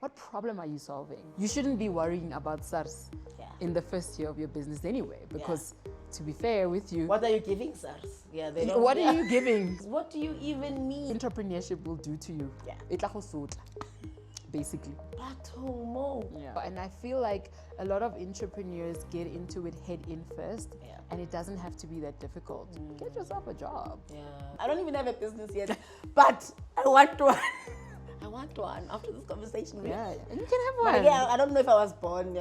what problem are you solving? You shouldn't be worrying about SARS in the first year of your business anyway, because to be fair with you, what are you giving, SARS? They don't. What are you giving? What do you even mean? Entrepreneurship will do to you. It basically. And I feel like a lot of entrepreneurs get into it head in first, and it doesn't have to be that difficult. Get yourself a job. I don't even have a business yet, but I want one. I want one after this conversation. And you can have one. But I don't know if I was born,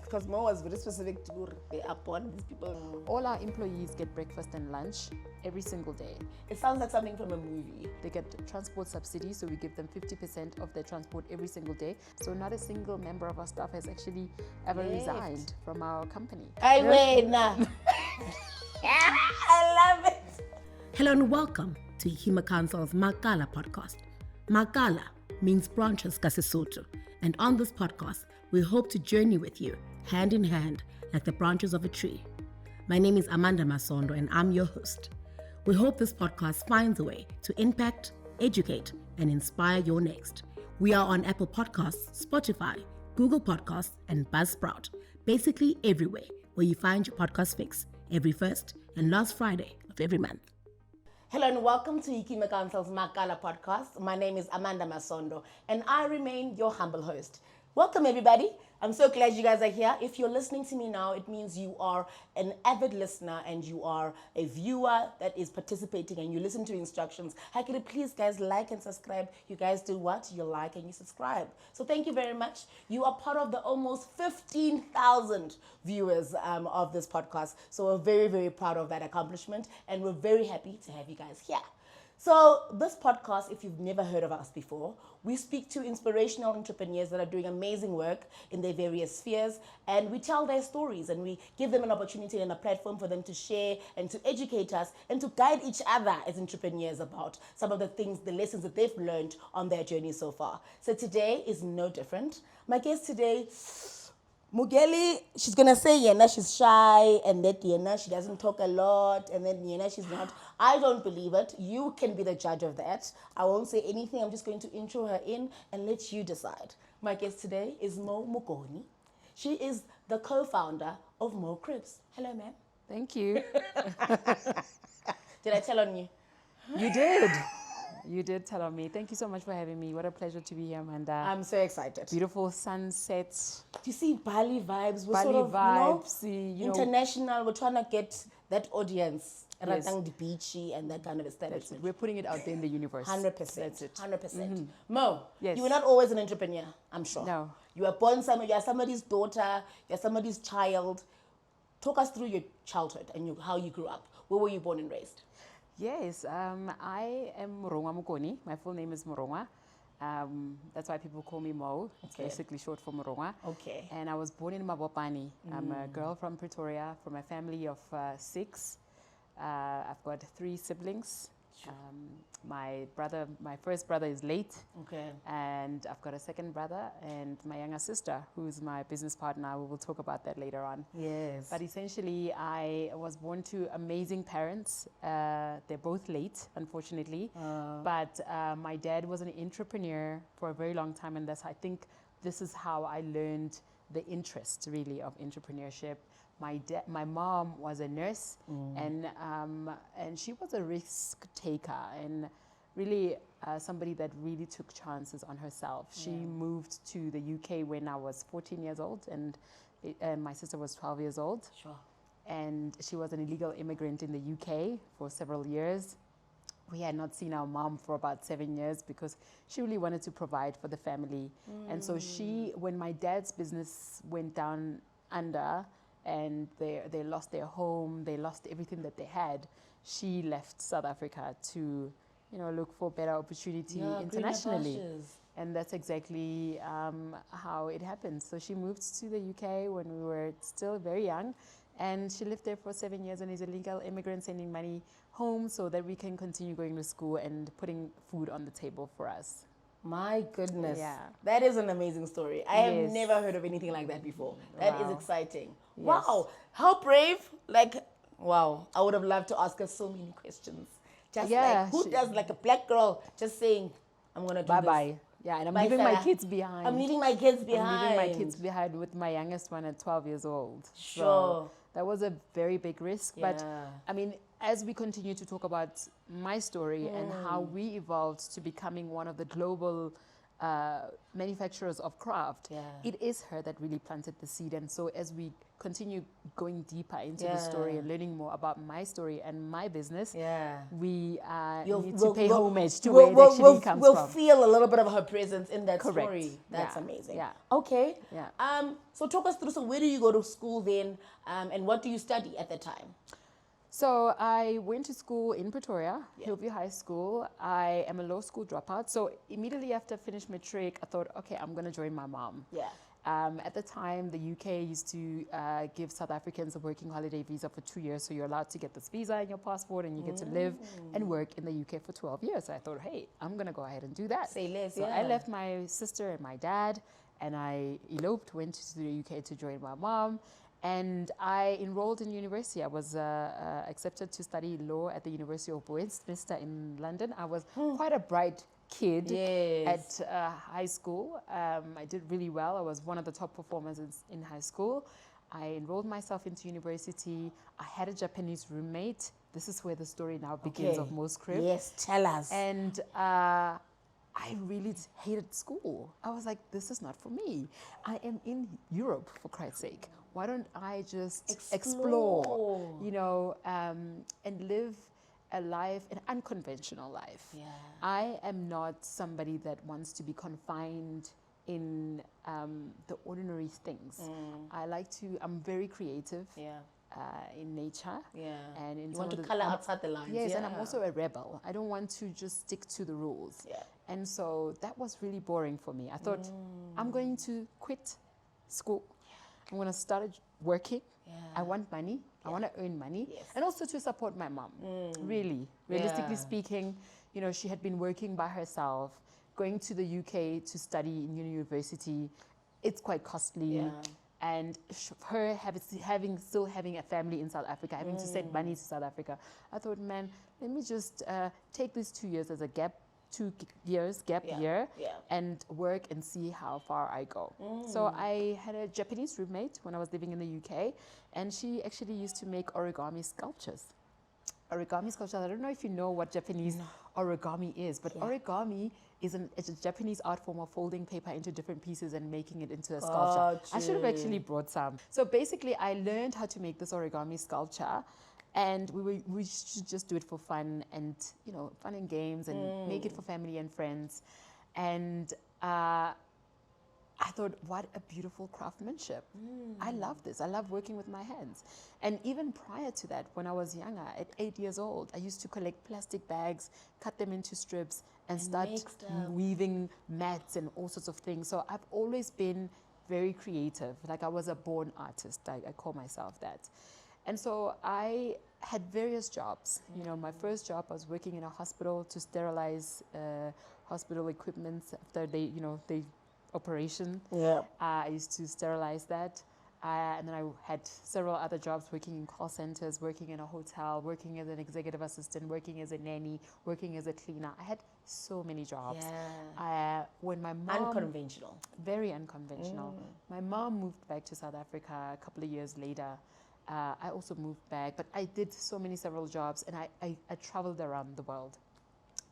because Mo was very specific to they are born, these people. All our employees get breakfast and lunch every single day. It sounds like something from a movie. They get transport subsidies, so we give them 50% of their transport every single day. So not a single member of our staff has actually ever resigned from our company. I love it. Hello and welcome to Hima Council's Makala podcast. Makala means branches ka Sesotho, and on this podcast, we hope to journey with you hand in hand like the branches of a tree. My name is Amanda Masondo and I'm your host. We hope this podcast finds a way to impact, educate, and inspire your next. We are on Apple Podcasts, Spotify, Google Podcasts, and Buzzsprout, basically everywhere where you find your podcast fix every first and last Friday of every month. Hello and welcome to Hikima Council's Makala podcast. My name is Amanda Masondo and I remain your humble host. Welcome everybody. I'm so glad you guys are here. If you're listening to me now, it means you are an avid listener and you are a viewer that is participating and you listen to instructions. Hi, could you please guys like and subscribe? You guys do what? You like and you subscribe. So thank you very much. You are part of the almost 15,000 viewers of this podcast. So we're very, very proud of that accomplishment and we're very happy to have you guys here. So this podcast, if you've never heard of us before, we speak to inspirational entrepreneurs that are doing amazing work in their various spheres, and we tell their stories and we give them an opportunity and a platform for them to share and to educate us and to guide each other as entrepreneurs about some of the things, the lessons that they've learned on their journey so far. So today is no different. My guest today, Mugeli, she's gonna say Yena she's shy and that Yena she doesn't talk a lot and then Yena she's not. I don't believe it. You can be the judge of that. I won't say anything. I'm just going to intro her in and let you decide. My guest today is Morongwe Mokone. She is the co-founder of Mo Cribs. Hello, ma'am. Thank you. Did I tell on you? You did. You did tell on me. Thank you so much for having me. What a pleasure to be here, Amanda. I'm so excited. Beautiful sunsets. Do you see Bali vibes? We're Bali sort of, vibes. International. We're trying to get that audience. Yes. The beachy and that kind of establishment. We're putting it out there in the universe. 100%. That's it. 100%. Mo, Yes. you were not always an entrepreneur, I'm sure. No. You were born you're somebody's daughter, you're somebody's child. Talk us through your childhood and how you grew up. Where were you born and raised? Yes, I am Morongwe Mokone. My full name is Morongwe. That's why people call me Mo. It's basically short for Morongwe. Okay. And I was born in Mabopane. I'm a girl from Pretoria, from a family of 6. I've got 3 siblings. Sure. My first brother is late. Okay. And I've got a second brother and my younger sister, who's my business partner. We will talk about that later on. Yes. But essentially, I was born to amazing parents. They're both late, unfortunately. But my dad was an entrepreneur for a very long time, and I think this is how I learned the interest, really, of entrepreneurship. My mom was a nurse, and she was a risk taker and really somebody that really took chances on herself. She moved to the UK when I was 14 years old, and my sister was 12 years old. Sure. And she was an illegal immigrant in the UK for several years. We had not seen our mom for about 7 years because she really wanted to provide for the family. And so when my dad's business went down under, and they lost their home, they lost everything that they had, she left South Africa to, look for better opportunity internationally. And that's exactly how it happened. So she moved to the UK when we were still very young, and she lived there for 7 years and is a legal immigrant, sending money home so that we can continue going to school and putting food on the table for us. My goodness. Yeah. That is an amazing story. I have never heard of anything like that before. That is exciting. Yes. Wow. How brave. Wow. I would have loved to ask her so many questions. Just who does a black girl just saying, I'm going to do Bye-bye. And I'm Bye, leaving my Sarah. kids behind. I'm leaving my kids I'm behind. leaving my kids behind with my youngest one at 12 years old. Sure. So that was a very big risk. But Yeah. I mean, as we continue to talk about my story and how we evolved to becoming one of the global manufacturers of craft, it is her that really planted the seed. And so as we continue going deeper into the story and learning more about my story and my business, we need to pay homage to where it actually comes we'll from. feel a little bit of her presence in that Correct. story. That's amazing. Yeah. Okay. Yeah. So talk us through, so where do you go to school then, and what do you study at the time? So I went to school in Pretoria, Hillview High School. I am a law school dropout. So immediately after I finished matric, I thought, okay, I'm going to join my mom. At the time, the UK used to give South Africans a working holiday visa for 2 years. So you're allowed to get this visa in your passport and you get to live and work in the UK for 12 years. So I thought, hey, I'm going to go ahead and do that. Say less, So I left my sister and my dad and I eloped, went to the UK to join my mom. And I enrolled in university. I was accepted to study law at the University of Westminster in London. I was quite a bright kid at high school. I did really well. I was one of the top performers in high school. I enrolled myself into university. I had a Japanese roommate. This is where the story now begins of Most Crib. Yes, tell us. And I really hated school. I was like, this is not for me. I am in Europe, for Christ's sake. Why don't I just explore you know, and live a life, an unconventional life. I am not somebody that wants to be confined in the ordinary things. I'm very creative in nature. And in you want to color outside the lines. Yes, and I'm also a rebel. I don't want to just stick to the rules. And so that was really boring for me. I thought, I'm going to quit school. I'm going to start working. I want money. I want to earn money. And also to support my mom. Really. Realistically speaking, you know, she had been working by herself, going to the UK to study in university. It's quite costly. And her still having a family in South Africa, having to send money to South Africa. I thought, man, let me just take these 2 years as a gap year and work and see how far I go. So I had a Japanese roommate when I was living in the UK, and she actually used to make origami sculptures. Origami sculptures, I don't know if you know what Japanese origami is, but origami is it's a Japanese art form of folding paper into different pieces and making it into a sculpture. I should have actually brought some. So basically I learned how to make this origami sculpture. And we should just do it for fun and, you know, fun and games and make it for family and friends. And I thought, what a beautiful craftsmanship. I love this. I love working with my hands. And even prior to that, when I was younger, at 8 years old, I used to collect plastic bags, cut them into strips, and start weaving mats and all sorts of things. So I've always been very creative. Like I was a born artist. I call myself that. And so I had various jobs. You know, my first job, I was working in a hospital to sterilize hospital equipment after the operation. I used to sterilize that. And then I had several other jobs, working in call centers, working in a hotel, working as an executive assistant, working as a nanny, working as a cleaner. I had so many jobs. When my mom... Unconventional. Very unconventional. My mom moved back to South Africa a couple of years later. I also moved back, but I did several jobs, and I traveled around the world.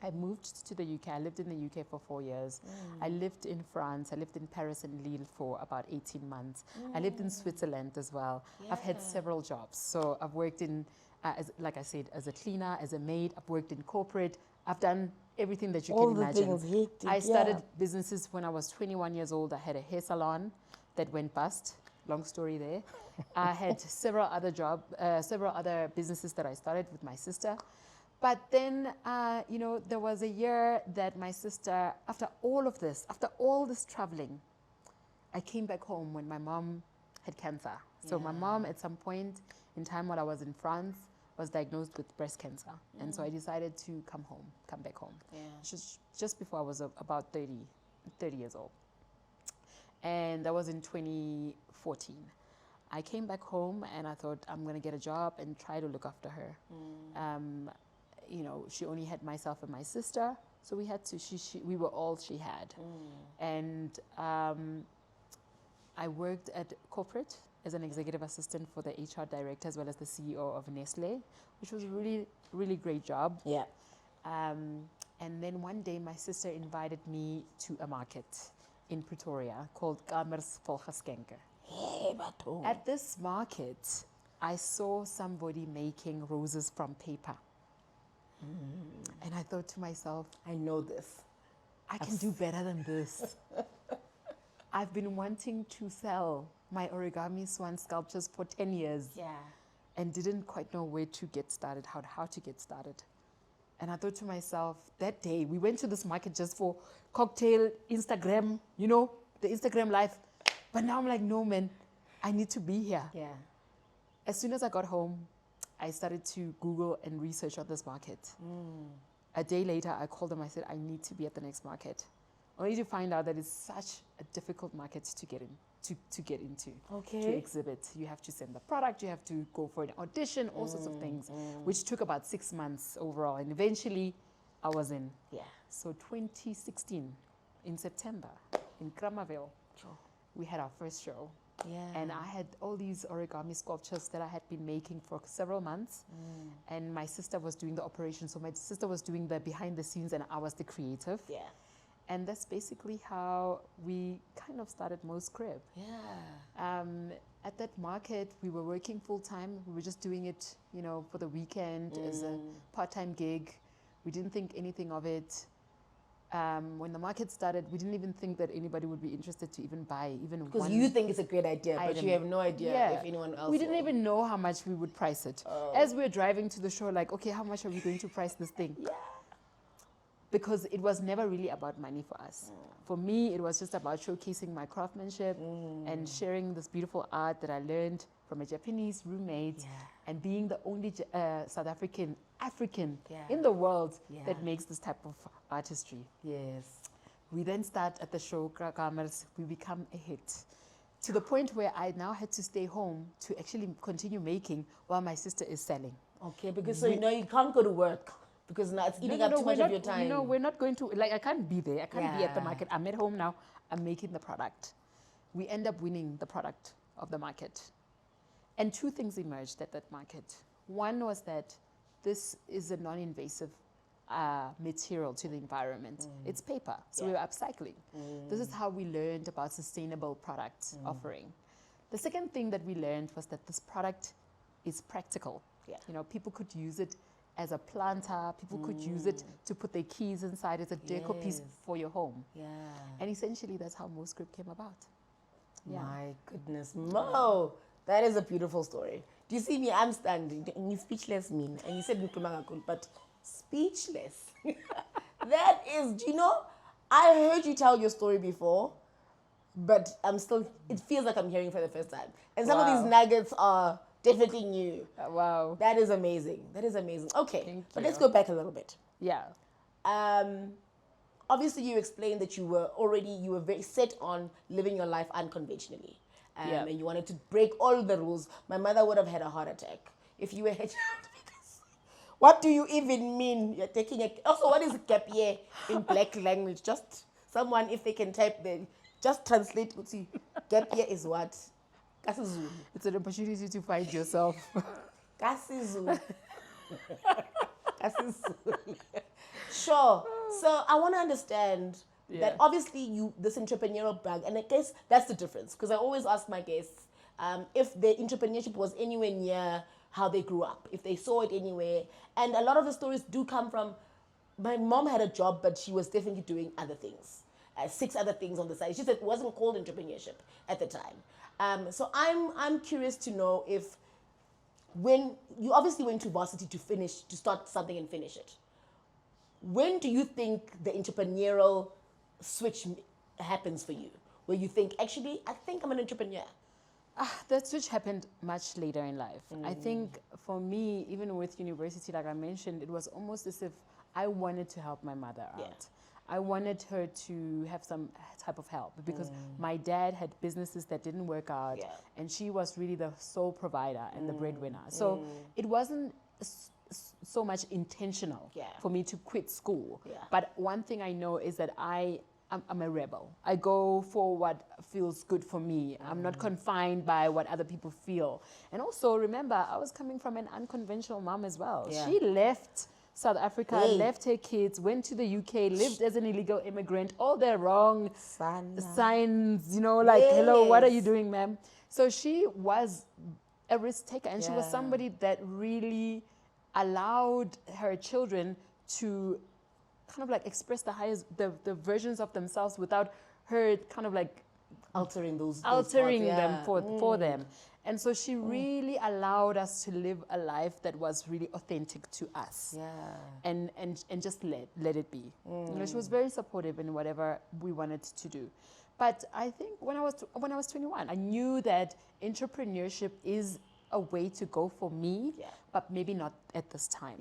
I moved to the UK. I lived in the UK for 4 years. I lived in France. I lived in Paris and Lille for about 18 months. I lived in Switzerland as well. I've had several jobs. So I've worked in, like I said, as a cleaner, as a maid. I've worked in corporate. I've done everything that you can imagine. All the things, hectic, I started businesses when I was 21 years old. I had a hair salon that went bust. Long story there. I had several other businesses that I started with my sister. But then, you know, there was a year that my sister, after all this traveling, I came back home when my mom had cancer. So my mom, at some point in time while I was in France, was diagnosed with breast cancer. And so I decided to come back home. Just before I was about 30 years old. And that was in 2014. I came back home and I thought, I'm going to get a job and try to look after her. You know, she only had myself and my sister, So we had to, we were all she had. And I worked at corporate as an executive assistant for the HR director as well as the CEO of Nestle, which was a really, really great job. Yeah. And then one day my sister invited me to a market in Pretoria called Kamers Volgeskenke. Hey, bato. At this market, I saw somebody making roses from paper. And I thought to myself, I know this. I can do better than this. I've been wanting to sell my origami swan sculptures for 10 years. Yeah. And didn't quite know where to get started, how to get started. And I thought to myself, that day, we went to this market just for cocktail, Instagram, you know, the Instagram life. But now I'm like, no, man, I need to be here. Yeah. As soon as I got home, I started to Google and research on this market. A day later, I called them. I said, I need to be at the next market. Only to find out that it's such a difficult market to get in, to get into, Okay. to exhibit. You have to send the product, you have to go for an audition, all sorts of things, which took about 6 months overall. And eventually, I was in. Yeah. So 2016, in September, in Kramaville, we had our first show. Yeah. And I had all these origami sculptures that I had been making for several months. And my sister was doing the operation. So my sister was doing the behind the scenes and I was the creative. Yeah. And that's basically how we kind of started Mo's Crib. Yeah. At that market, we were working full time. We were just doing it, you know, for the weekend as a part-time gig. We didn't think anything of it. When the market started, we didn't even think that anybody would be interested to even buy even one. Because you think it's a great idea, but item. you have no idea Yeah. if anyone else We didn't will. even know how much we would price it. As we were driving to the show, like, okay, how much are we going to price this thing? Yeah. Because it was never really about money for us. For me, it was just about showcasing my craftsmanship and sharing this beautiful art that I learned from a Japanese roommate and being the only South African in the world that makes this type of artistry. Yes. We then start at the show, Kamers, we become a hit. To the point where I now had to stay home to actually continue making while my sister is selling. Okay, because so you know you can't go to work because now it's eating up too much of your time. No, we're not going to, like, I can't be there. I can't be at the Yeah. market. I'm at home now. I'm making the product. We end up winning the product of the market. And two things emerged at that market. One was that this is a non-invasive material to the environment. It's paper, so we were upcycling. This is how we learned about sustainable product offering. The second thing that we learned was that this product is practical. Yeah. You know, people could use it as a planter. People could use it to put their keys inside as a decor piece Yes. for your home. Yeah. And essentially, that's how Mo's Crib came about. Yeah. My goodness, Mo, that is a beautiful story. Do you see me? I'm standing. And you speechless mean. And you said Nkrumah, but speechless. That is, do you know, I heard you tell your story before, but I'm still, it feels like I'm hearing for the first time. And some of these nuggets are definitely new. Wow. That is amazing. That is amazing. Okay, Thank but you. let's go back a little bit. Yeah. Obviously, you explained that you were very set on living your life unconventionally. Yeah. And you wanted to break all the rules. My mother would have had a heart attack if you were a child. What do you even mean? You're taking a... Also, what is a gap year in black language? Just someone, if they can type the... Just translate. See, gap year is what? Kasizulu. It's an opportunity to find yourself. Kasizulu. Kasizulu. Sure. So I want to understand that obviously this entrepreneurial bug, and I guess that's the difference, because I always ask my guests if their entrepreneurship was anywhere near how they grew up, if they saw it anywhere. And a lot of the stories do come from, my mom had a job, but she was definitely doing other things, 6 other things on the side. She said it wasn't called entrepreneurship at the time. So I'm curious to know if, when you obviously went to varsity to start something and finish it, when do you think the entrepreneurial switch happens for you, where you think, actually, I think I'm an entrepreneur? That switch happened much later in life. I think for me, even with university, like I mentioned, it was almost as if I wanted to help my mother out. I wanted her to have some type of help because my dad had businesses that didn't work out, and she was really the sole provider and the breadwinner. So it wasn't so much intentional for me to quit school. But one thing I know is that I'm a rebel. I go for what feels good for me. I'm not confined by what other people feel. And also, remember, I was coming from an unconventional mom as well. She left South Africa, left her kids, went to the UK, lived as an illegal immigrant, all the wrong signs, you know, like, hello, what are you doing, ma'am? So she was a risk taker, and she was somebody that really allowed her children to kind of like express the versions of themselves without her kind of like altering them for them. And so she really allowed us to live a life that was really authentic to us. And just let it be. You know, she was very supportive in whatever we wanted to do. But I think when I was 21, I knew that entrepreneurship is a way to go for me, but maybe not at this time.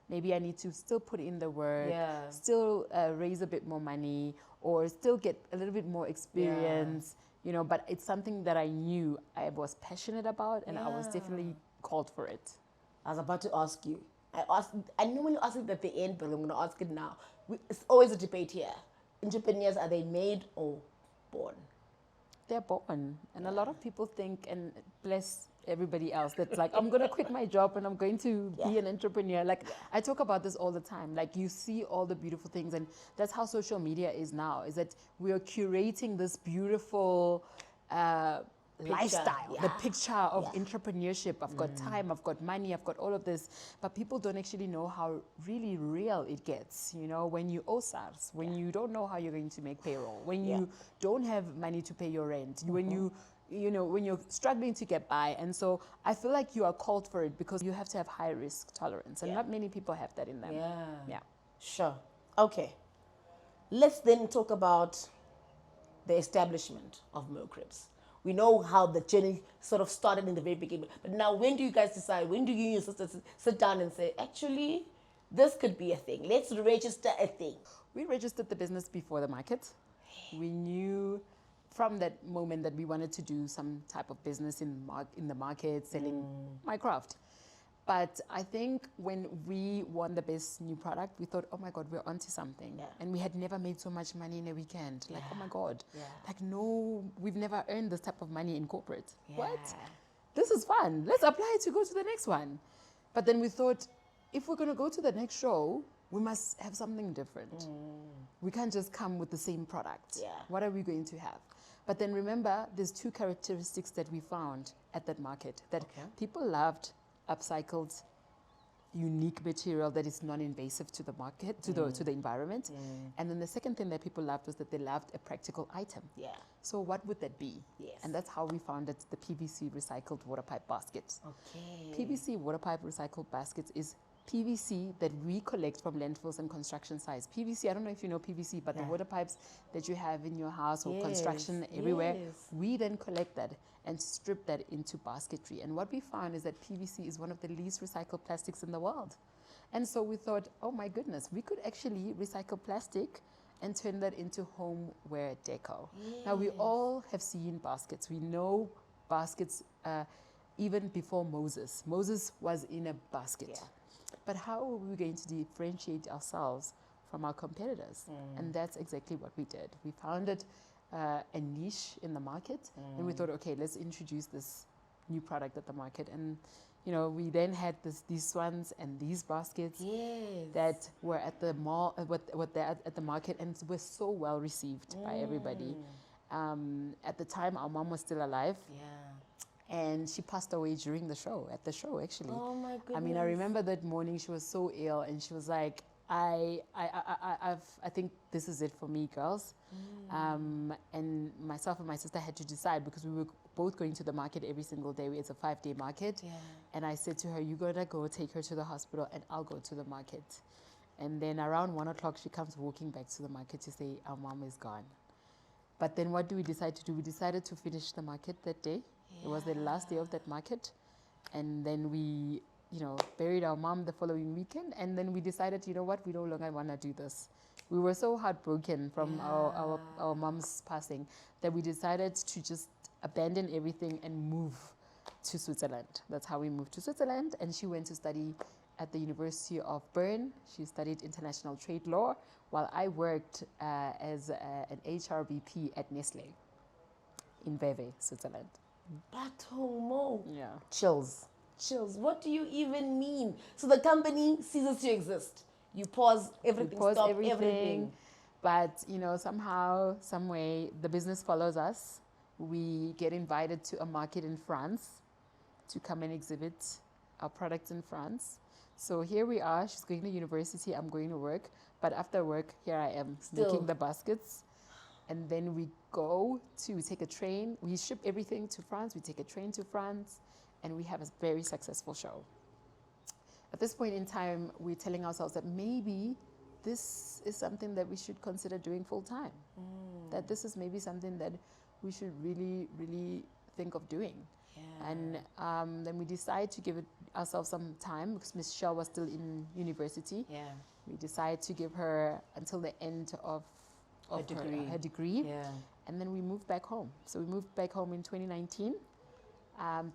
Maybe I need to still put in the work, still raise a bit more money, or still get a little bit more experience, you know, but it's something that I knew I was passionate about, and I was definitely called for it. I was about to ask you. I know when you asked it at the end, but I'm going to ask it now. It's always a debate here. Entrepreneurs, are they made or born? They're born. And a lot of people think, and bless everybody else, that's like, I'm going to quit my job and I'm going to be an entrepreneur. Like, I talk about this all the time. Like, you see all the beautiful things, and that's how social media is now, is that we are curating this beautiful lifestyle, the picture of entrepreneurship. I've got time, I've got money, I've got all of this, but people don't actually know how really real it gets, you know, when you owe SARS, when you don't know how you're going to make payroll, when you don't have money to pay your rent, when you know, when you're struggling to get by. And so I feel like you are called for it because you have to have high risk tolerance, and not many people have that in them. Sure. Okay. Let's then talk about the establishment of Mokribs. We know how the journey sort of started in the very beginning. But now, when do you guys decide? When do you and your sisters sit down and say, actually, this could be a thing. Let's register a thing. We registered the business before the market. We knew from that moment that we wanted to do some type of business in the market, selling my craft. But I think when we won the best new product, we thought, oh my God, we're onto something. And we had never made so much money in a weekend. Like, oh my God. Like, no, we've never earned this type of money in corporate. What? This is fun. Let's apply to go to the next one. But then we thought, if we're going to go to the next show, we must have something different. We can't just come with the same product. What are we going to have? But then remember, there's two characteristics that we found at that market that people loved: upcycled, unique material that is non-invasive to the market, to the environment. And then the second thing that people loved was that they loved a practical item. So what would that be? And that's how we founded the PVC recycled water pipe basket. PVC water pipe recycled baskets is PVC that we collect from landfills and construction sites. PVC, I don't know if you know PVC, but the water pipes that you have in your house or construction everywhere, we then collect that and strip that into basketry. And what we found is that PVC is one of the least recycled plastics in the world. And so we thought, oh my goodness, we could actually recycle plastic and turn that into homeware decor. Now, we all have seen baskets. We know baskets even before Moses. Moses was in a basket. But how are we going to differentiate ourselves from our competitors? And that's exactly what we did. We founded a niche in the market, and we thought, okay, let's introduce this new product at the market. And you know, we then had these ones and these baskets that were at the mall, what they're at the market, and were so well received by everybody. At the time, our mom was still alive. And she passed away during the show, at the show, actually. Oh my goodness. I mean, I remember that morning she was so ill, and she was like, I think this is it for me, girls. And myself and my sister had to decide, because we were both going to the market every single day. It's a 5-day market. And I said to her, you're going to go take her to the hospital, and I'll go to the market. And then around 1 o'clock, she comes walking back to the market to say, our mom is gone. But then what do we decide to do? We decided to finish the market that day. It was the last day of that market. And then we, you know, buried our mom the following weekend. And then we decided, you know what, we no longer want to do this. We were so heartbroken from our mom's passing that we decided to just abandon everything and move to Switzerland. That's how we moved to Switzerland. And she went to study at the University of Bern. She studied international trade law, while I worked as an HRBP at Nestle in Vevey, Switzerland. Batomo. Yeah. Chills. What do you even mean? So the company ceases to exist. You pause everything, stop everything. But, somehow, some way, the business follows us. We get invited to a market in France to come and exhibit our products in France. So here we are. She's going to university. I'm going to work. But after work, here I am making the baskets. And then we take a train. We ship everything to France. We take a train to France. And we have a very successful show. At this point in time, we're telling ourselves that maybe this is something that we should consider doing full time. That this is maybe something that we should really, really think of doing. Yeah. And then we decide to give ourselves some time because Miss Shell was still in university. Yeah. We decided to give her until the end of her degree. Yeah. And then we moved back home. So we moved back home in 2019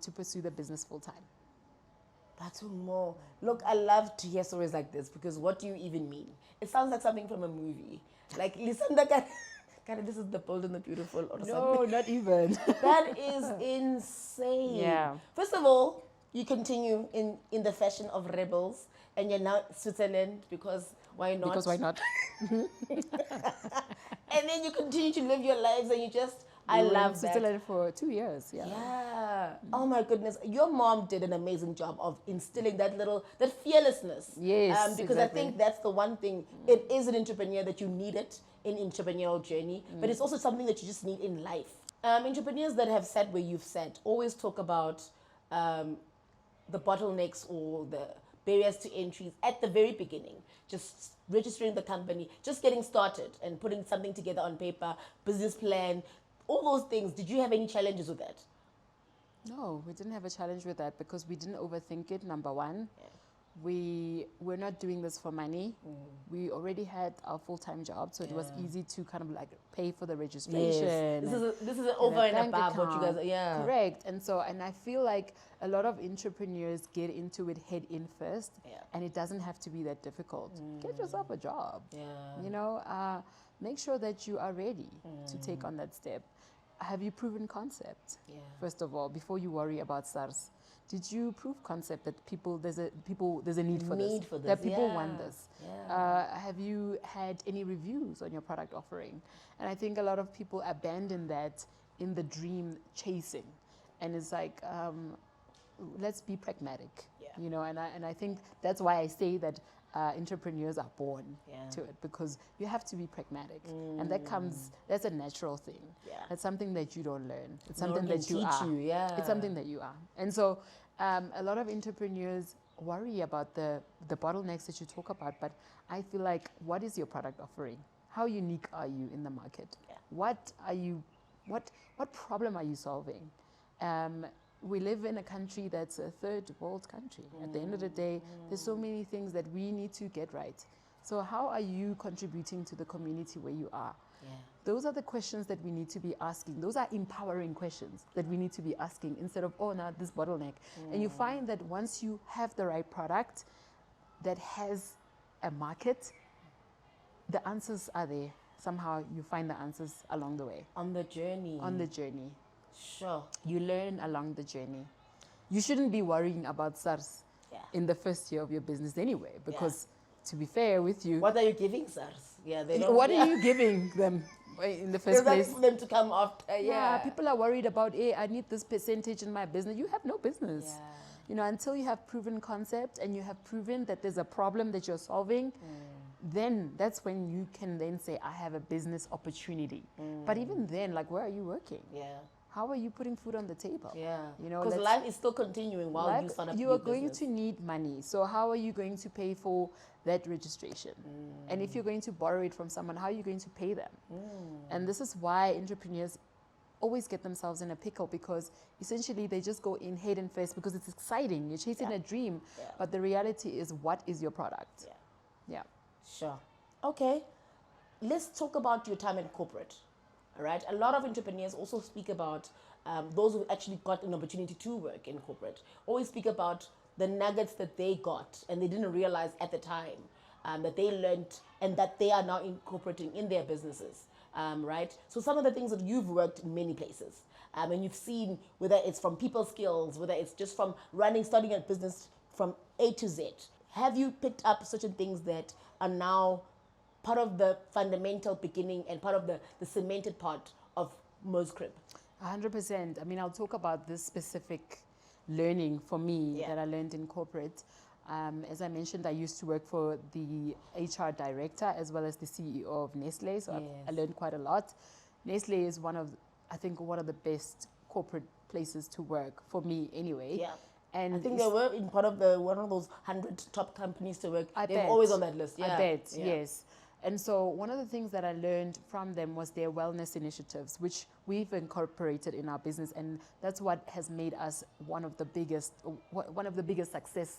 to pursue the business full time. That's more. Look, I love to hear stories like this because what do you even mean? It sounds like something from a movie. Like, listen, kind of, this is The Bold and the Beautiful or something. No, not even. That is insane. Yeah. First of all, you continue in the fashion of rebels and you're now Switzerland because why not? Because why not? And then you continue to live your lives and you just, I love that. Switzerland for 2 years, yeah. Yeah. Oh my goodness. Your mom did an amazing job of instilling that fearlessness. Yes, because exactly. I think that's the one thing. It is an entrepreneur that you need it in entrepreneurial journey, but it's also something that you just need in life. Entrepreneurs that have sat where you've sat always talk about the bottlenecks or the barriers to entries at the very beginning. Just registering the company, just getting started and putting something together on paper, business plan, all those things. Did you have any challenges with that? No, we didn't have a challenge with that because we didn't overthink it, number one. Yeah. We're not doing this for money. We already had our full-time job, so it was easy to kind of like pay for the registration. Yes. This is over and above what you guys are, Correct. And I feel like a lot of entrepreneurs get into it head in first, and it doesn't have to be that difficult. Get yourself a job. Yeah. Make sure that you are ready to take on that step. Have you proven concept? Yeah. First of all, before you worry about SARS, did you prove concept that there's a need for this? That people want this. Yeah. Have you had any reviews on your product offering? And I think a lot of people abandon that in the dream chasing, and it's like, let's be pragmatic. Yeah. And I think that's why I say that entrepreneurs are born to it, because you have to be pragmatic, and that's a natural thing. Yeah. That's something that you don't learn. It's something that you are. It's something that you are. And so a lot of entrepreneurs worry about the bottlenecks that you talk about, but I feel like, what is your product offering? How unique are you in the market? Yeah. What problem are you solving? We live in a country that's a third world country. At the end of the day, there's so many things that we need to get right. So how are you contributing to the community where you are? Yeah. Those are the questions that we need to be asking. Those are empowering questions that we need to be asking instead of, now this bottleneck. And you find that once you have the right product that has a market, the answers are there. Somehow you find the answers along the way. On the journey. Sure. You learn along the journey. You shouldn't be worrying about SARS in the first year of your business anyway, because to be fair with you... What are you giving SARS? Yeah, what are you giving them in the first place? For them to come after. People are worried about, I need this percentage in my business. You have no business. Yeah. Until you have proven concept and you have proven that there's a problem that you're solving, then that's when you can then say, I have a business opportunity. But even then, where are you working? Yeah. How are you putting food on the table? Yeah. Because life is still continuing while you start up you are going to need money. So how are you going to pay for that registration? And if you're going to borrow it from someone, how are you going to pay them? And this is why entrepreneurs always get themselves in a pickle, because essentially they just go in head and face because it's exciting. You're chasing a dream. Yeah. But the reality is, what is your product? Yeah. Sure. Okay. Let's talk about your time in corporate. All right. A lot of entrepreneurs also speak about those who actually got an opportunity to work in corporate. Always speak about the nuggets that they got and they didn't realize at the time that they learned and that they are now incorporating in their businesses, right? So some of the things that you've worked in many places, and you've seen whether it's from people skills, whether it's just from starting a business from A to Z. Have you picked up certain things that are now part of the fundamental beginning and part of the cemented part of Mo's Crib? 100%. I mean, I'll talk about this specific learning for me that I learned in corporate. As I mentioned, I used to work for the HR director as well as the CEO of Nestle, so I learned quite a lot. Nestle is one of the best corporate places to work for me anyway. Yeah. And I think they were in part of one of those 100 top companies to work. They're always on that list. Yeah. I bet, yes. And so one of the things that I learned from them was their wellness initiatives, which we've incorporated in our business, and that's what has made us one of the biggest success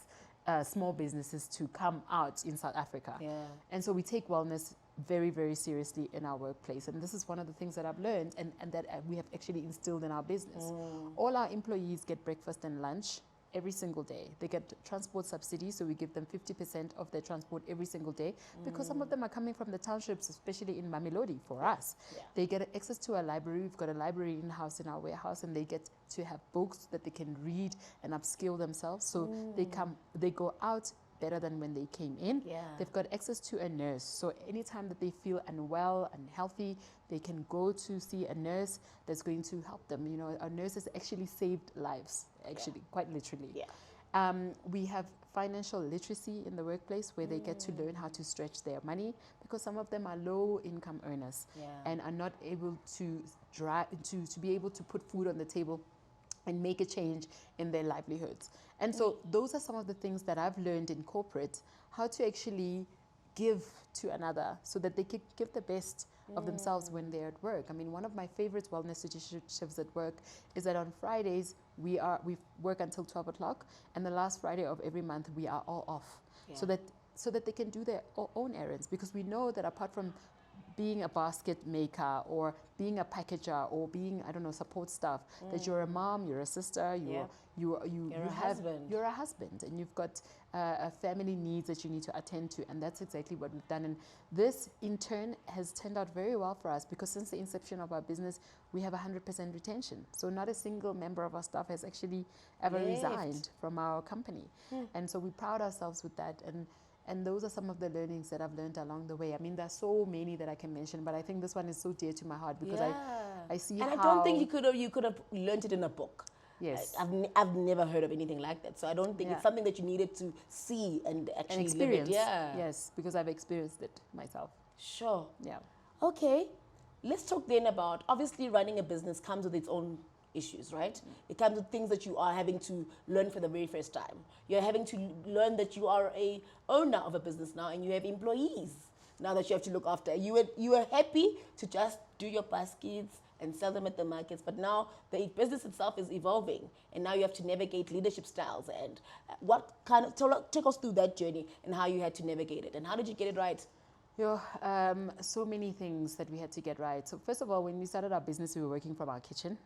small businesses to come out in South Africa. Yeah. And so we take wellness very, very seriously in our workplace. And this is one of the things that I've learned and that we have actually instilled in our business. All our employees get breakfast and lunch every single day. They get transport subsidies, so we give them 50% of their transport every single day because some of them are coming from the townships, especially in Mamelodi for us. Yeah. They get access to a library. We've got a library in-house in our warehouse, and they get to have books that they can read and upskill themselves. So they go out better than when they came in. Yeah. They've got access to a nurse. So anytime that they feel unwell, unhealthy, they can go to see a nurse that's going to help them. You know, our nurses actually saved lives, quite literally. Yeah. We have financial literacy in the workplace where they get to learn how to stretch their money because some of them are low income earners and are not able to be able to put food on the table and make a change in their livelihoods. And so those are some of the things that I've learned in corporate, how to actually give to another so that they can give the best of themselves when they're at work. I mean, one of my favorite wellness initiatives at work is that on Fridays, we work until 12 o'clock, and the last Friday of every month, we are all off so that they can do their own errands, because we know that apart from being a basket maker or being a packager or being, support staff, that you're a mom, you're a sister, you're a husband, and you've got a family needs that you need to attend to, and that's exactly what we've done. And this in turn has turned out very well for us, because since the inception of our business, we have 100% retention. So not a single member of our staff has actually ever resigned from our company. And so we pride ourselves with that. And those are some of the learnings that I've learned along the way. I mean, there's so many that I can mention, but I think this one is so dear to my heart because I see and how... I don't think you could have learned it in a book. Yes. I've never heard of anything like that. So I don't think it's something that you needed to see and actually experience. Live it. Yeah. Yes, because I've experienced it myself. Sure. Yeah. Okay. Let's talk then about, obviously running a business comes with its own issues, right? It comes with things that you are having to learn for the very first time. You're having to learn that you are a owner of a business now, and you have employees now that you have to look after. You were happy to just do your baskets and sell them at the markets, but now the business itself is evolving, and now you have to navigate leadership styles. And take us through that journey and how you had to navigate it, and how did you get it right? So many things that we had to get right. So first of all, when we started our business, we were working from our kitchen.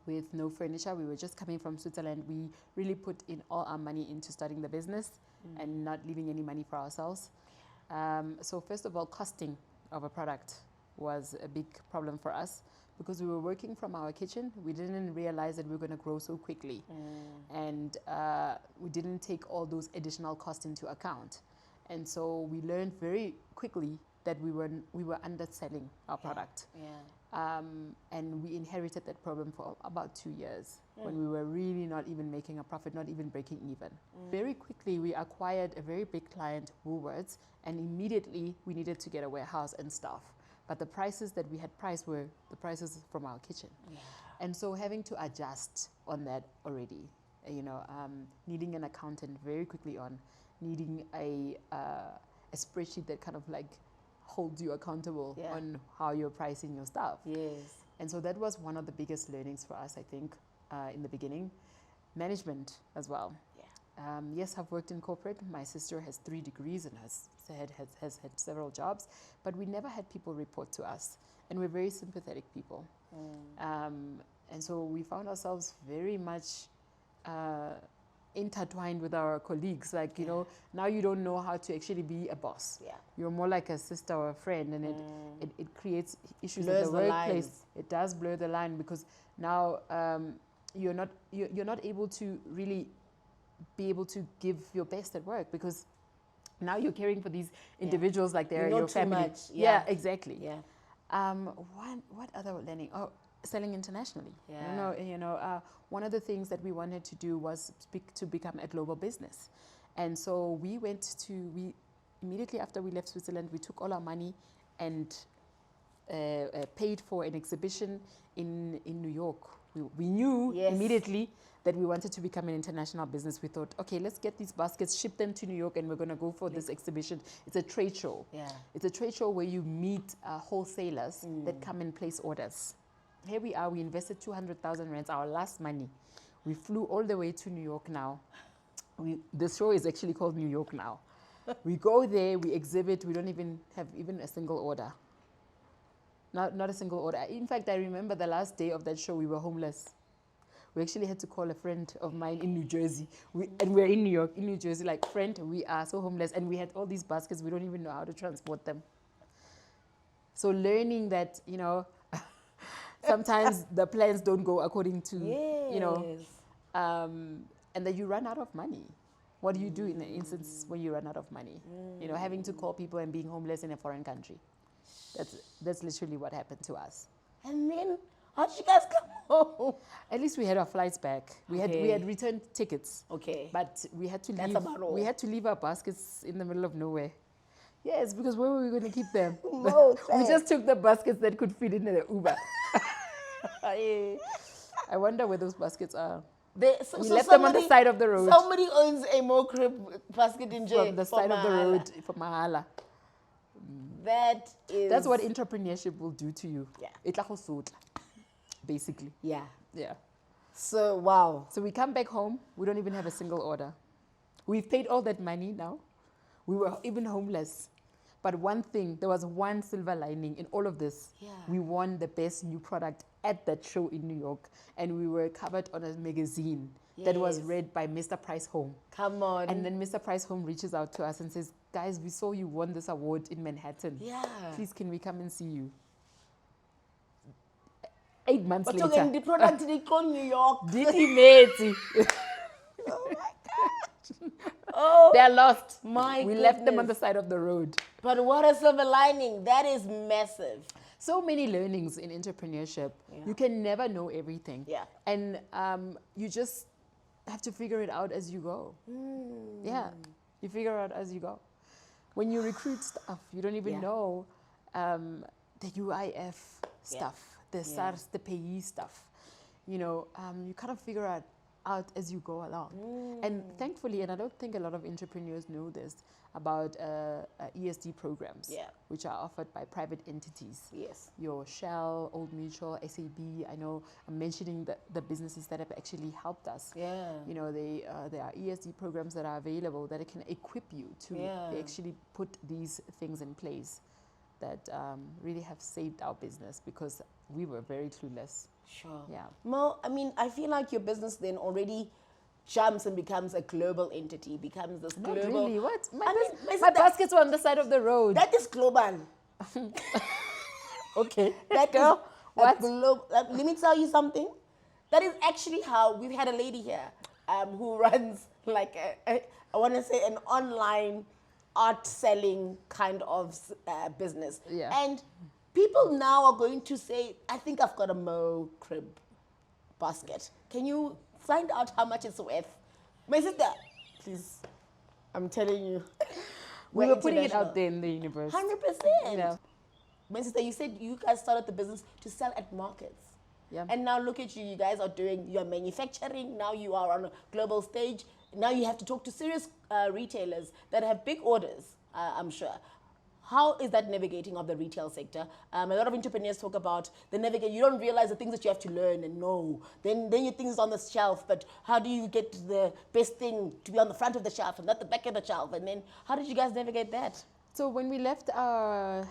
With no furniture. We were just coming from Switzerland. We really put in all our money into starting the business and not leaving any money for ourselves. So first of all, costing of a product was a big problem for us because we were working from our kitchen. We didn't realize that we were going to grow so quickly. And we didn't take all those additional costs into account. And so we learned very quickly that we were underselling our product. And we inherited that problem for about 2 years when we were really not even making a profit, not even breaking even. Very quickly, we acquired a very big client, Woolworths, and immediately we needed to get a warehouse and staff. But the prices that we had priced were the prices from our kitchen. And so having to adjust on that already, needing an accountant very quickly on, needing a spreadsheet that kind of like holds you accountable on how you're pricing your stuff. Yes. And so that was one of the biggest learnings for us, I think, in the beginning. Management as well. Yes, I've worked in corporate. My sister has 3 degrees and has had several jobs, but we never had people report to us. And we're very sympathetic people. And so we found ourselves very much intertwined with our colleagues. Like, you know, now you don't know how to actually be a boss. Yeah. You're more like a sister or a friend, and it creates issues Blurs in the the workplace. lines. It does blur the line because now you're not able to really be able to give your best at work because now you're caring for these individuals like they're You know your too family. much. Yeah, exactly. Yeah. What other learning? Oh, selling internationally. Yeah. One of the things that we wanted to do was to become a global business. And so we immediately after we left Switzerland, we took all our money and paid for an exhibition in New York. We knew immediately that we wanted to become an international business. We thought, okay, let's get these baskets, ship them to New York, and we're going to go for this exhibition. It's a trade show. Yeah. It's a trade show where you meet wholesalers that come and place orders. Here we are, we invested 200,000 rands, our last money. We flew all the way to New York now. The show is actually called New York now. We go there, we exhibit, we don't even have a single order. Not a single order. In fact, I remember the last day of that show, we were homeless. We actually had to call a friend of mine in New Jersey. And we're in New York, in New Jersey, like, friend, we are so homeless. And we had all these baskets, we don't even know how to transport them. So learning that, you know, sometimes the plans don't go according to, you know, and that you run out of money. What do you do in an instance when you run out of money? You know, having to call people and being homeless in a foreign country. That's literally what happened to us. And then, how did you guys come home? At least we had our flights back. We had returned tickets. Okay. But we had to That's leave. about all. We had to leave our baskets in the middle of nowhere. Yes, because where were we going to keep them? No, we just took the baskets that could fit in the Uber. I wonder where those baskets are. We left them on the side of the road. Somebody owns a crib basket in jail. From the side of the road for Mahala. That's what entrepreneurship will do to you. Yeah. Itla go sotla, basically. Yeah. Yeah. So, wow. So we come back home, we don't even have a single order. We've paid all that money now. We were even homeless. But one thing, there was one silver lining in all of this. Yeah. We won the best new product at that show in New York. And we were covered on a magazine that was read by Mr. Price Home. Come on. And then Mr. Price Home reaches out to us and says, guys, we saw you won this award in Manhattan. Yeah. Please, can we come and see you? 8 months But later. the product did go New York. Did he mate? Oh my God. Oh, They're lost. We left them on the side of the road. But what a silver lining. That is massive. So many learnings in entrepreneurship. Yeah. You can never know everything. Yeah. And you just have to figure it out as you go. Yeah. You figure out as you go. When you recruit staff, you don't even know the UIF stuff, the SARS, the payee stuff. You know, you kind of figure out as you go along. And thankfully, and I don't think a lot of entrepreneurs know this, about ESD programs, which are offered by private entities. Yes. Your Shell, Old Mutual, SAB. I know I'm mentioning the businesses that have actually helped us. Yeah. You know, there are ESD programs that are available that can equip you to actually put these things in place that really have saved our business because we were very clueless. Sure. Yeah. Mo, I mean, I feel like your business then already jumps and becomes a global entity, becomes this Not global. really. What? My baskets were on the side of the road. That is global. Okay. That Girl, what? Let me tell you something. That is actually how we've had a lady here who runs like I want to say an online art selling kind of business. Yeah. And people now are going to say, I think I've got a Mo crib basket. Can you find out how much it's worth? My sister, please. I'm telling you. We were putting it out there in the universe. 100%. Yeah. My sister, you said you guys started the business to sell at markets. Yeah. And now look at you. You guys are you're manufacturing. Now you are on a global stage. Now you have to talk to serious retailers that have big orders, I'm sure. How is that navigating of the retail sector? A lot of entrepreneurs talk about the navigate. You don't realize the things that you have to learn and know. Then your things on the shelf, but how do you get the best thing to be on the front of the shelf and not the back of the shelf? And then how did you guys navigate that? So when we left our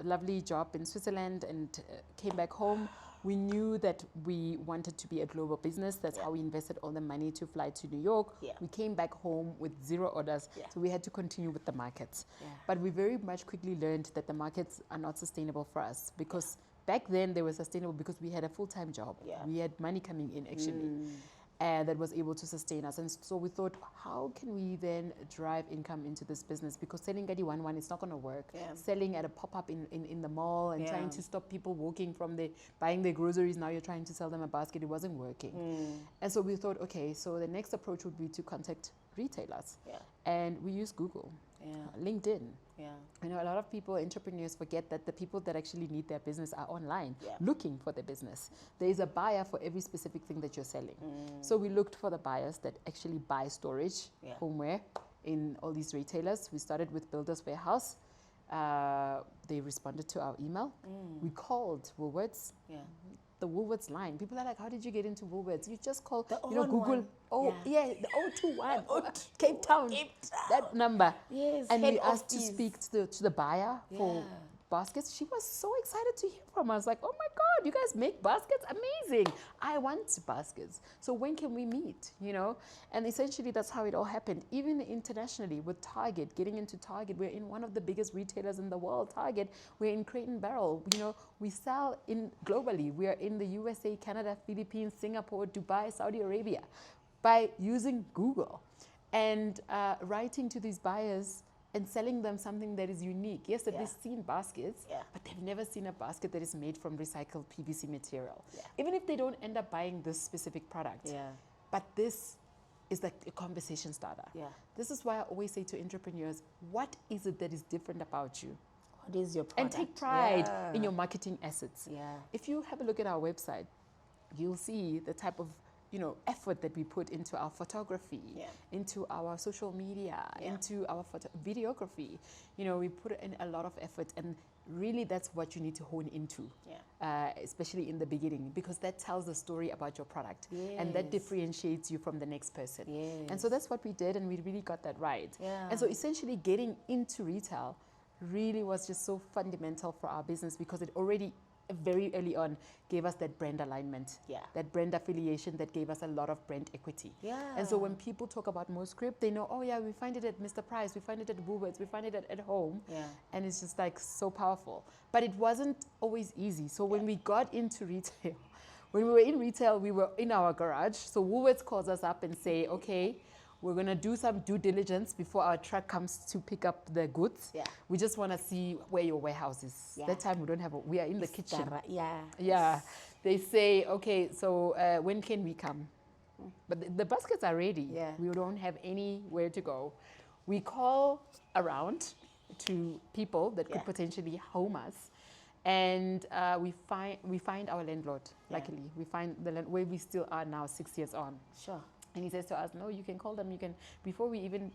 lovely job in Switzerland and came back home, We knew that we wanted to be a global business. That's how we invested all the money to fly to New York. Yeah. We came back home with 0 orders. Yeah. So we had to continue with the markets. Yeah. But we very much quickly learned that the markets are not sustainable for us, because back then they were sustainable because we had a full-time job. Yeah. We had money coming in actually. And that was able to sustain us. And so we thought, how can we then drive income into this business? Because selling Gadi 1-1 is not going to work. Yeah. Selling at a pop-up in the mall and trying to stop people walking from buying their groceries, now you're trying to sell them a basket, it wasn't working. And so we thought, okay, so the next approach would be to contact retailers. Yeah. And we use Google, LinkedIn. Yeah. I know a lot of people, entrepreneurs, forget that the people that actually need their business are online looking for their business. There is a buyer for every specific thing that you're selling. So we looked for the buyers that actually buy storage, homeware, in all these retailers. We started with Builders Warehouse. They responded to our email. We called Woolworths. The Woolworths line. People are like, how did you get into Woolworths? You just call, Google. one. The 021. Cape Town. That number. Yes, And head we asked to office. speak to the buyer for baskets. She was so excited to hear from us. Like, oh my God, you guys make baskets? Amazing. I want baskets. So when can we meet? And essentially that's how it all happened. Even internationally with Target, getting into Target, we're in one of the biggest retailers in the world, Target. We're in Crate and Barrel. We sell globally. We are in the USA, Canada, Philippines, Singapore, Dubai, Saudi Arabia, by using Google and writing to these buyers and selling them something that is unique. Yes, that they've seen baskets, but they've never seen a basket that is made from recycled PVC material. Even if they don't end up buying this specific product. But this is like a conversation starter. This is why I always say to entrepreneurs, what is it that is different about you? What is your product? And take pride in your marketing assets. If you have a look at our website, you'll see the type of effort that we put into our photography, into our social media, into our videography. We put in a lot of effort, and really that's what you need to hone into, especially in the beginning, because that tells the story about your product, and that differentiates you from the next person. And so that's what we did, and we really got that right. And so essentially getting into retail really was just so fundamental for our business, because it already very early on gave us that brand alignment, that brand affiliation that gave us a lot of brand equity. And so when people talk about Moscript, they know, oh yeah, we find it at Mr. Price, we find it at Woolworths, we find it at home. And it's just like so powerful. But it wasn't always easy. So when we got into retail, when we were in retail, we were in our garage. So Woolworths calls us up and say, okay, we're going to do some due diligence before our truck comes to pick up the goods. We just want to see where your warehouse is. That time we are in the kitchen. They say, okay, so when can we come? But the baskets are ready. We don't have anywhere to go. We call around to people that could potentially home us. And we find our landlord, luckily. We find the where we still are now, 6 years on. And he says to us, no, you can call them, before we even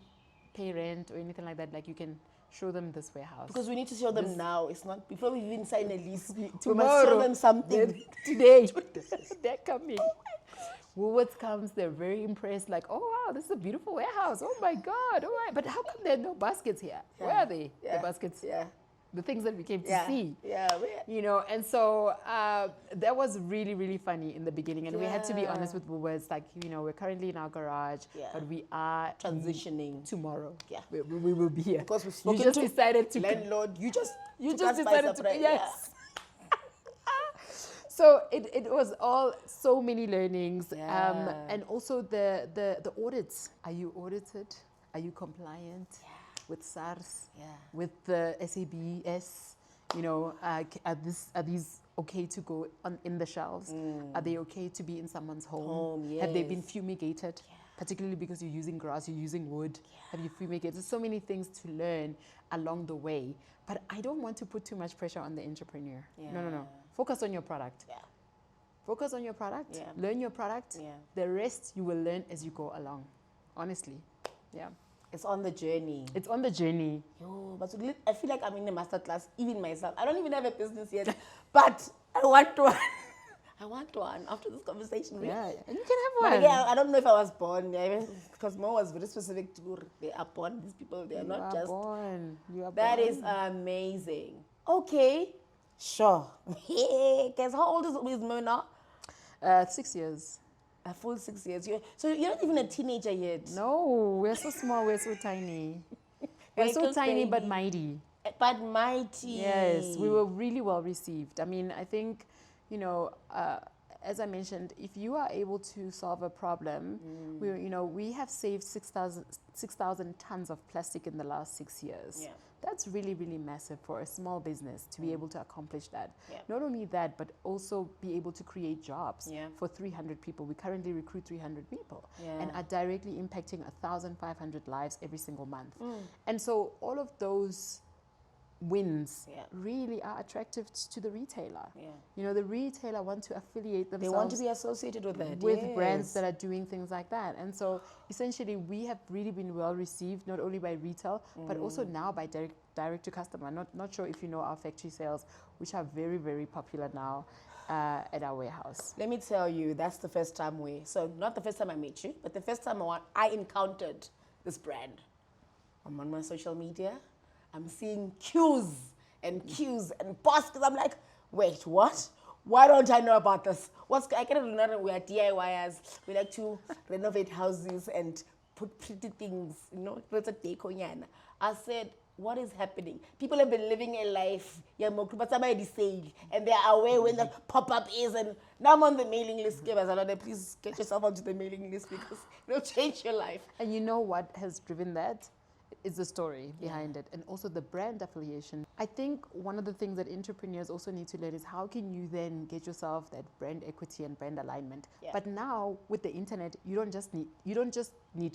pay rent or anything like that, like you can show them this warehouse. Because we need to show them now. It's not before we even sign a lease. Tomorrow, we must show them something. Today. They're coming. Woolworths comes, they're very impressed, like, oh wow, this is a beautiful warehouse. Oh my God, but how come there are no baskets here? Where are they? The baskets? The things that we came to see. And so that was really, really funny in the beginning. And we had to be honest with Woolworths, like, we're currently in our garage, but we are transitioning tomorrow. We will be here. Because we've spoken to decided to landlord. You just decided to, yes. So it was all so many learnings. And also the audits. Are you audited? Are you compliant? With SARS, with the SABS, are these okay to go in the shelves? Are they okay to be in someone's home? Have they been fumigated? Particularly because you're using grass, you're using wood. Have you fumigated? There's so many things to learn along the way. But I don't want to put too much pressure on the entrepreneur. No. Focus on your product. Focus on your product. Learn your product. The rest you will learn as you go along. Honestly. It's on the journey. It's on the journey. But I feel like I'm in a masterclass, even myself. I don't even have a business yet, but I want one. I want one after this conversation. And you can have one. But again, I don't know if I was born, because Mo was very specific to they are born. These people, they are not just born. You are that born. Is amazing. Okay, Sure. Guys, how old is Mo now? 6 years. A full 6 years. So you're not even a teenager yet. No, we're so small, we're so tiny. We're so Michael's tiny but baby. mighty. But mighty. Yes, we were really well received. I mean, I think, as I mentioned, if you are able to solve a problem, we have saved 6,000 tons of plastic in the last 6 years. Yeah. That's really, really massive for a small business to be able to accomplish that. Yeah. Not only that, but also be able to create jobs Yeah. for 300 people. We currently recruit 300 people Yeah. and are directly impacting 1,500 lives every single month. And so all of those wins Yeah. really are attractive to the retailer. Yeah. The retailer want to affiliate themselves They want to be associated with that. with yes. brands that are doing things like that. And so essentially we have really been well received, not only by retail, but also now by direct to customer. Not sure if you know our factory sales, which are very, very popular now at our warehouse. Let me tell you, that's the first time so not the first time I met you, but the first time I encountered this brand. I'm on my social media. I'm seeing queues and posts because I'm like, wait, what? Why don't I know about this? I cannot remember. We are DIYers. We like to renovate houses and put pretty things, It's a decor. I said, what is happening? People have been living a life, but somebody sale, and they are aware when the pop-up is, and now I'm on the mailing list. Please get yourself onto the mailing list because it'll change your life. And you know what has driven that? Is the story behind it, and also the brand affiliation. I think one of the things that entrepreneurs also need to learn is how can you then get yourself that brand equity and brand alignment. Yeah. But now with the internet, you don't just need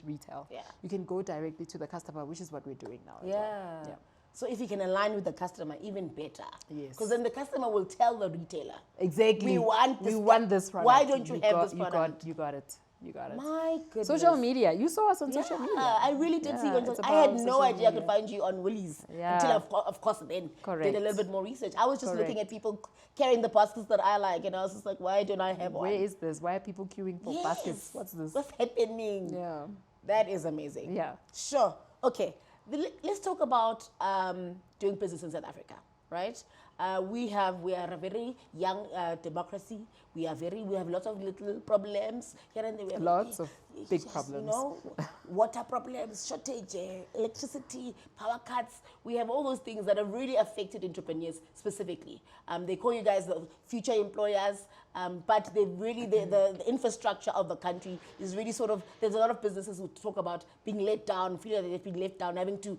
retail. Yeah. You can go directly to the customer, which is what we're doing now. as Yeah. well. Yeah. So if you can align with the customer, even better. Yes. Because then the customer will tell the retailer, Exactly. We want this product. Why don't you have this product? You got it. You got it. My goodness. Social media. You saw us on social media. I really did see you on it's social I had about no social idea I media. could find you on Woolies Yeah. until, of course, then Correct. did a little bit more research. I was just looking Correct. at people carrying the baskets that I like, and I was just like, why don't I have one? Where is this? Why are people queuing for baskets? What's this? What's happening? Yeah. That is amazing. Yeah. Sure. Okay. Let's talk about doing business in South Africa, right? We are a very young democracy. We have lots of little problems here and there. We have Lots of big problems. Water problems, shortage, electricity, power cuts. We have all those things that have really affected entrepreneurs specifically. They call you guys the future employers, but they really the infrastructure of the country is really there's a lot of businesses who talk about being let down, feeling that they've been left down, having to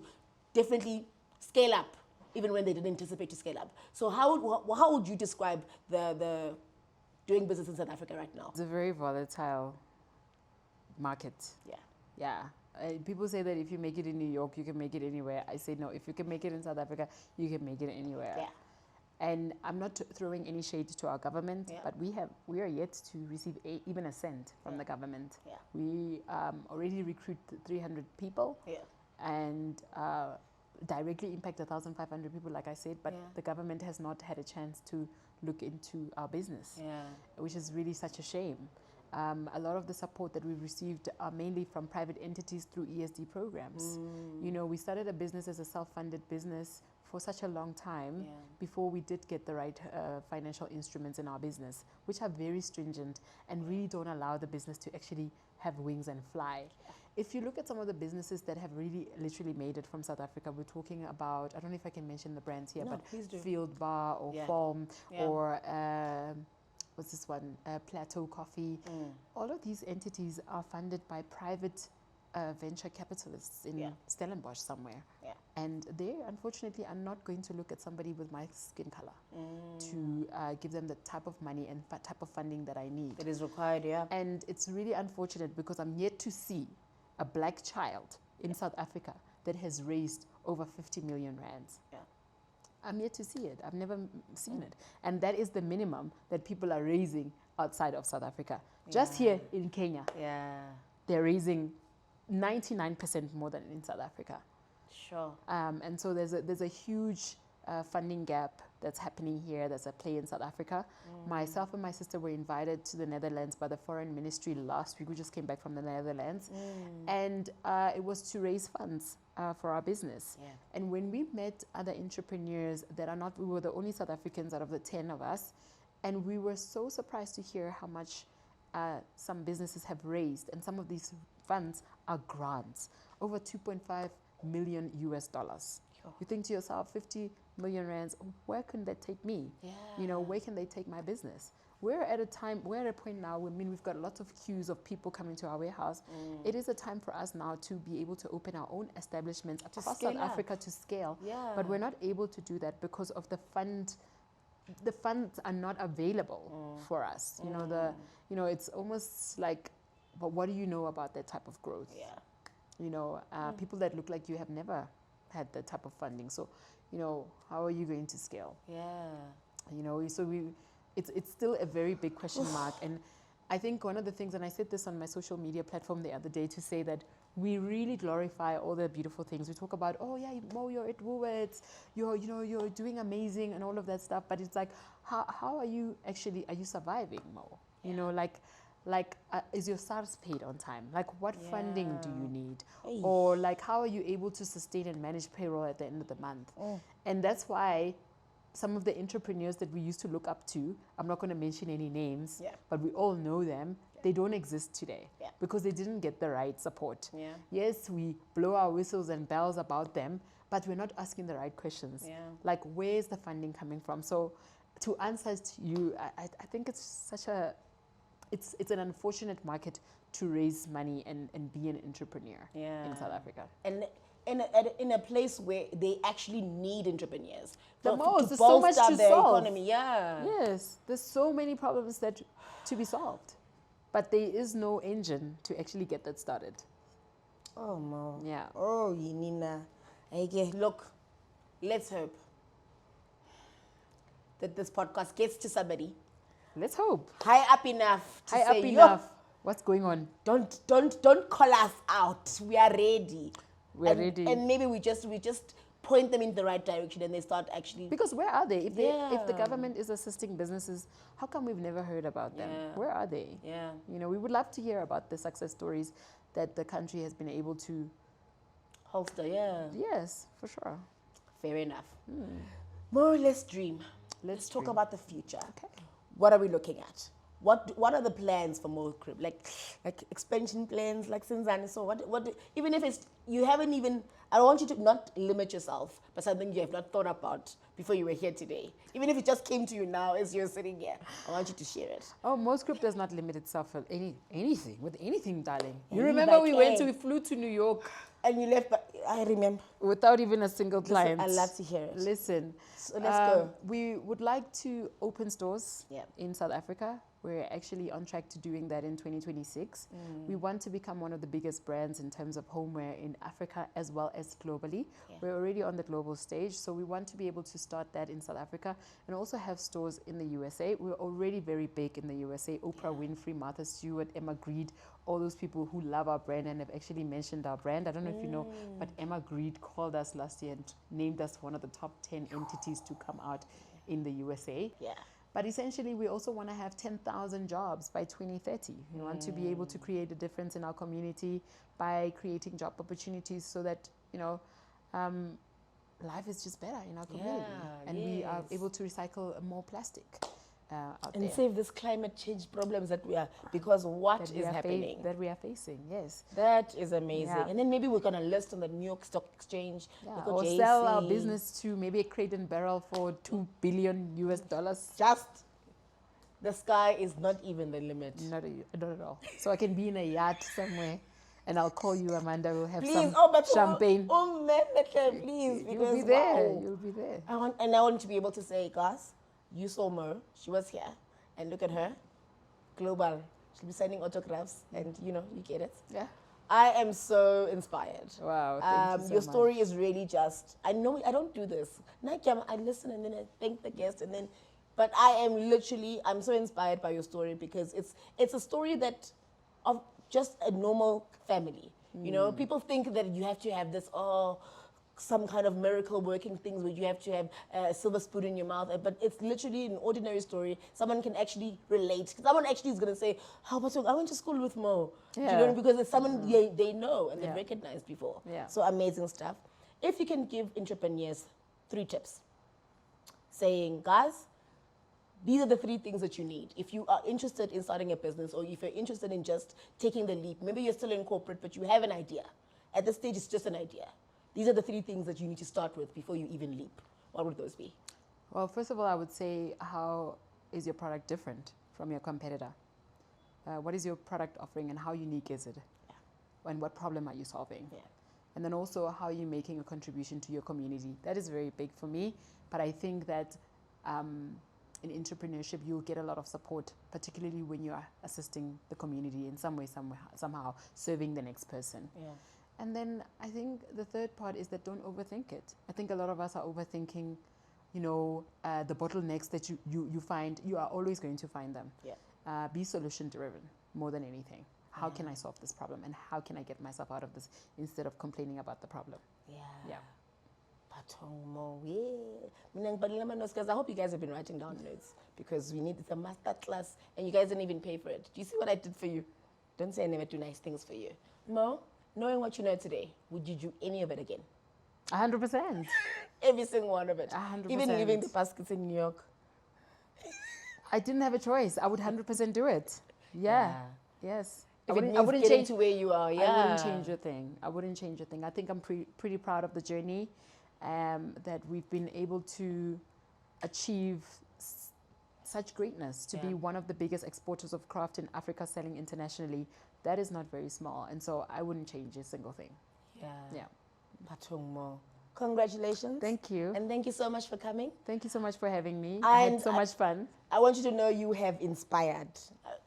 definitely scale up, even when they didn't anticipate to scale up. So how would you describe the doing business in South Africa right now? It's a very volatile market. Yeah. Yeah. People say that if you make it in New York, you can make it anywhere. I say no. If you can make it in South Africa, you can make it anywhere. Yeah. And I'm not throwing any shade to our government, but we are yet to receive even a cent from the government. Yeah. We already recruit 300 people. Yeah. And directly impact 1,500 people, like I said, but the government has not had a chance to look into our business, which is really such a shame. A lot of the support that we've received are mainly from private entities through ESD programs. We started a business as a self-funded business for such a long time before we did get the right financial instruments in our business, which are very stringent and really don't allow the business to actually have wings and fly. If you look at some of the businesses that have really literally made it from South Africa, we're talking about, I don't know if I can mention the brands here, but Field Bar or Form or what's this one, Plateau Coffee. All of these entities are funded by private venture capitalists in Stellenbosch somewhere. Yeah. And they unfortunately are not going to look at somebody with my skin color to give them the type of money and type of funding that I need. It is required, yeah. And it's really unfortunate because I'm yet to see a black child in South Africa that has raised over 50 million rands. Yeah. I'm yet to see it. I've never seen it. And that is the minimum that people are raising outside of South Africa. Just here in Kenya, they're raising 99% more than in South Africa. Sure. And so there's a huge funding gap that's happening here, that's at play in South Africa. Myself and my sister were invited to the Netherlands by the Foreign Ministry last week. We just came back from the Netherlands. And it was to raise funds for our business. Yeah. And when we met other entrepreneurs that are not, we were the only South Africans out of the 10 of us, and we were so surprised to hear how much some businesses have raised. And some of these funds are grants, over 2.5 million US dollars. You think to yourself, 50 million rands, where can that take me? Yeah. You know, where can they take my business? We're at a point now, I mean, we've got lots of queues of people coming to our warehouse. It is a time for us now to be able to open our own establishments across South Africa to scale. Yeah. But we're not able to do that because of the funds are not available for us. You know, it's almost like, but what do you know about that type of growth? Yeah. You know, people that look like you have never had that type of funding. So, you know, how are you going to scale? Yeah. You know, so it's still a very big question mark. And I think one of the things, and I said this on my social media platform the other day, to say that we really glorify all the beautiful things. We talk about, oh yeah, Mo, you're at Woolworths, you're doing amazing and all of that stuff. But it's like, how are you surviving, Mo? You know, like is your SARS paid on time? Like, what funding do you need? Or like, how are you able to sustain and manage payroll at the end of the month? And that's why some of the entrepreneurs that we used to look up to, I'm not going to mention any names, but we all know them, they don't exist today because they didn't get the right support. Yes, we blow our whistles and bells about them, but we're not asking the right questions. Like, where's the funding coming from? So to answer to you, I think it's such a, it's an unfortunate market to raise money and be an entrepreneur in South Africa. And in a place where they actually need entrepreneurs. The most, there's so much to solve. Economy. Yeah. Yes, there's so many problems that to be solved, but there is no engine to actually get that started. Oh, Mo. Yeah. Oh, Yinina. Okay, look, let's hope that this podcast gets to somebody. Let's hope. High up enough to High say, up enough. What's going on? Don't call us out. We are ready. We're ready. And maybe we just point them in the right direction and they start actually. Because where are they? If the government is assisting businesses, how come we've never heard about them? Where are they? Yeah. You know, we would love to hear about the success stories that the country has been able to holster. Yeah. Yes, for sure. Fair enough. More or less dream. Let's talk about the future. Okay. What are we looking at? What are the plans for Mo Crib? Like expansion plans, like Sinzani. So what even if it's you haven't even, I want you to not limit yourself, but something you have not thought about before you were here today. Even if it just came to you now as you're sitting here, I want you to share it. Oh, Mo Crib does not limit itself with anything, darling. You remember we flew to New York. And you left, but I remember. Without even a single client. Listen, I'd love to hear it. Listen. So let's go. We would like to open stores in South Africa. We're actually on track to doing that in 2026. We want to become one of the biggest brands in terms of homeware in Africa as well as globally. We're already on the global stage, so we want to be able to start that in South Africa and also have stores in the USA. We're already very big in the USA. Oprah Winfrey, Martha Stewart, Emma Greed, all those people who love our brand and have actually mentioned our brand. I don't know if you know, but Emma Greed called us last year and named us one of the top 10 entities to come out in the USA. Yeah. But essentially, we also want to have 10,000 jobs by 2030. We want to be able to create a difference in our community by creating job opportunities so that, you know, life is just better in our community. And we are able to recycle more plastic out and there. save this climate change problems that we are, because what is happening. That we are facing, yes. That is amazing. And then maybe we're going to list on the New York Stock Exchange. Or sell our business to maybe a Crate and Barrel for $2 billion US. Just, the sky is not even the limit. Not at all. So I can be in a yacht somewhere. And I'll call you, Amanda. We'll have some champagne. Please. You'll be there. You'll be there. I want to be able to say, guys, you saw Mo. She was here. And look at her. Global. She'll be signing autographs. And, you know, you get it. Yeah. I am so inspired. Wow. Thank you so your much. story is really just, I know I don't do this. I listen and then I thank the guest and then, but I'm so inspired by your story because it's a story that of just a normal family. You know, people think that you have to have this, some kind of miracle working things where you have to have a silver spoon in your mouth, but it's literally an ordinary story. Someone can actually relate. Someone actually is going to say, how about you? I went to school with Mo. Do you know, because it's someone they know and they've recognized before. Yeah. So amazing stuff. If you can give entrepreneurs 3 tips, saying, guys, these are the 3 things that you need. If you are interested in starting a business, or if you're interested in just taking the leap, maybe you're still in corporate, but you have an idea. At this stage, it's just an idea. These are the 3 things that you need to start with before you even leap. What would those be? Well, first of all, I would say, how is your product different from your competitor? What is your product offering and how unique is it? Yeah. And what problem are you solving? Yeah. And then also, how are you making a contribution to your community? That is very big for me. But I think that in entrepreneurship, you'll get a lot of support, particularly when you are assisting the community in some way, somehow, serving the next person. Yeah. And then I think the third part is that don't overthink it. I think a lot of us are overthinking, the bottlenecks that you find. You are always going to find them. Yeah. Be solution driven more than anything. How can I solve this problem, and how can I get myself out of this instead of complaining about the problem? Yeah. Yeah. Guys, I hope you guys have been writing down notes, because we need a master class and you guys didn't even pay for it. Do you see what I did for you? Don't say I never do nice things for you. Mo, knowing what you know today, would you do any of it again? 100%. Every single one of it. 100%. Even leaving the baskets in New York. I didn't have a choice. I would 100% do it. Yeah. Yes. I wouldn't change to where you are. Yeah. I wouldn't change a thing. I think I'm pretty proud of the journey that we've been able to achieve such greatness, to be one of the biggest exporters of craft in Africa, selling internationally. That is not very small. And so I wouldn't change a single thing. Yeah. Yeah. Congratulations. Thank you. And thank you so much for coming. Thank you so much for having me. I had so much fun. I want you to know you have inspired.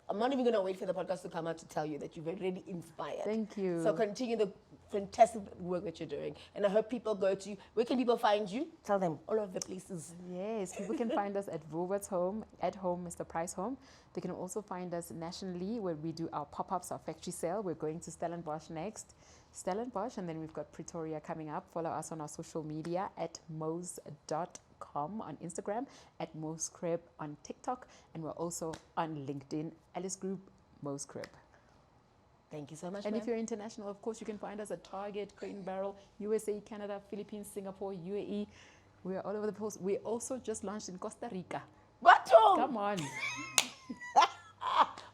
I'm not even going to wait for the podcast to come out to tell you that you've already inspired. Thank you. So continue the fantastic work that you're doing. And I hope people go to you. Where can people find you? Tell them all of the places. Yes, people can find us at Woolworths Home, at home, Mr. Price Home. They can also find us nationally, where we do our pop-ups, our factory sale. We're going to Stellenbosch next. Stellenbosch, and then we've got Pretoria coming up. Follow us on our social media at mos.com on Instagram, at moscrib on TikTok, and we're also on LinkedIn, Alice Group, Moscrib. Thank you so much. And if you're international, of course, you can find us at Target, Crate and Barrel, USA, Canada, Philippines, Singapore, UAE. We're all over the place. We also just launched in Costa Rica. Come on.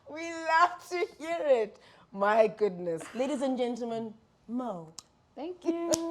We love to hear it. My goodness. Ladies and gentlemen, Mo. Thank you.